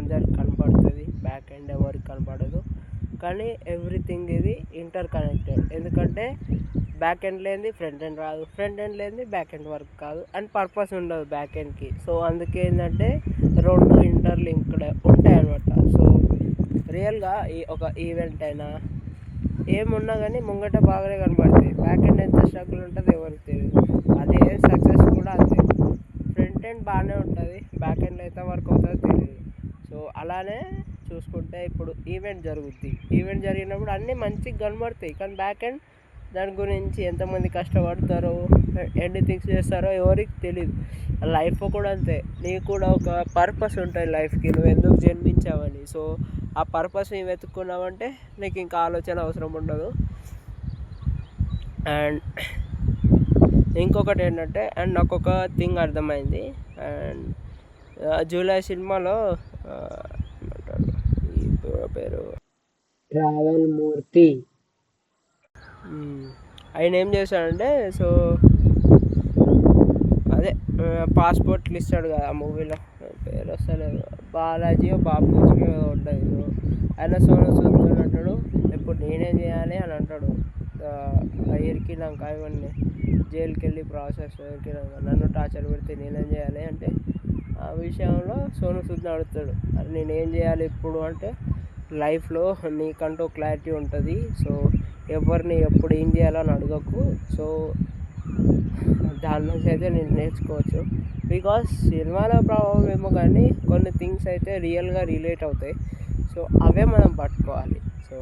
అందరికి కనపడుతుంది, back end ఎవరికి కనపడదు. కానీ ఎవ్రీథింగ్ ఇది ఇంటర్ కనెక్టెడ్. ఎందుకంటే బ్యాక్ ఎండ్ లేనిది ఫ్రంట్ ఎండ్ రాదు, ఫ్రంట్ ఎండ్ లేనిది బ్యాక్ ఎండ్ వర్క్ కాదు, అండ్ పర్పస్ ఉండదు బ్యాక్ ఎండ్కి. సో అందుకే ఏంటంటే రెండు ఇంటర్లింక్డ్ ఉంటాయి అన్నమాట. సో రియల్గా ఒక ఈవెంట్ అయినా ఏమున్నా కానీ ముంగట బాగానే కనపడుతుంది, బ్యాక్ ఎండ్ ఎంత స్ట్రగుల్ ఉంటుంది ఎవరికి తెలియదు. అదే సక్సెస్ కూడా అంతే, ఫ్రంట్ ఎండ్ బాగానే ఉంటుంది, బ్యాక్ ఎండ్ ఎంత వర్క్ అవుతుందో తెలియదు. సో అలానే చూసుకుంటే ఇప్పుడు ఈవెంట్ జరుగుద్ది, ఈవెంట్ జరిగినప్పుడు అన్నీ మంచిగా కనబడతాయి, కానీ బ్యాక్ ఎండ్ దాని గురించి ఎంతమంది కష్టపడతారో ఎండ్ థింగ్స్ చేస్తారో ఎవరికి తెలియదు. లైఫ్ కూడా అంతే, నీకు కూడా ఒక పర్పస్ ఉంటుంది లైఫ్కి, నువ్వు ఎందుకు జన్మించావని. సో ఆ పర్పస్ నువ్వు వెతుక్కున్నావంటే నీకు ఇంకా ఆలోచన అవసరం ఉండదు. అండ్ ఇంకొకటి ఏంటంటే, అండ్ నాకు ఒక థింగ్ అర్థమైంది. అండ్ జూలై సినిమాలో ఏమంటారు ఈ పేరు రావల్ మూర్తి, ఆయన ఏం చేశాడంటే, సో అదే పాస్పోర్ట్లు ఇస్తాడు కదా ఆ మూవీలో, పేరు వస్తలేదు, బాలాజీ బాపూజీ ఉంటుంది. సో ఆయన సోను సూద్ అంటాడు, ఇప్పుడు నేనే చేయాలి అని అంటాడు. ఇరికినాక ఇవన్నీ జైలుకి వెళ్ళి ప్రాసెస్ ఇరికినాక నన్ను టార్చర్ పెడితే నేనేం చేయాలి అంటే, ఆ విషయంలో సోను సూద్ అడుగుతాడు, అది నేనేం చేయాలి ఇప్పుడు అంటే, లైఫ్లో నీకంటూ క్లారిటీ ఉంటుంది. సో ఎవరిని ఎప్పుడు ఏం చేయాలని అడగకు. సో దాని నుంచి అయితే నేను నేర్చుకోవచ్చు. బికాస్ సినిమాలో ప్రభావం ఏమో కానీ కొన్ని థింగ్స్ అయితే రియల్గా రిలేట్ అవుతాయి. సో అవే మనం పట్టుకోవాలి. సో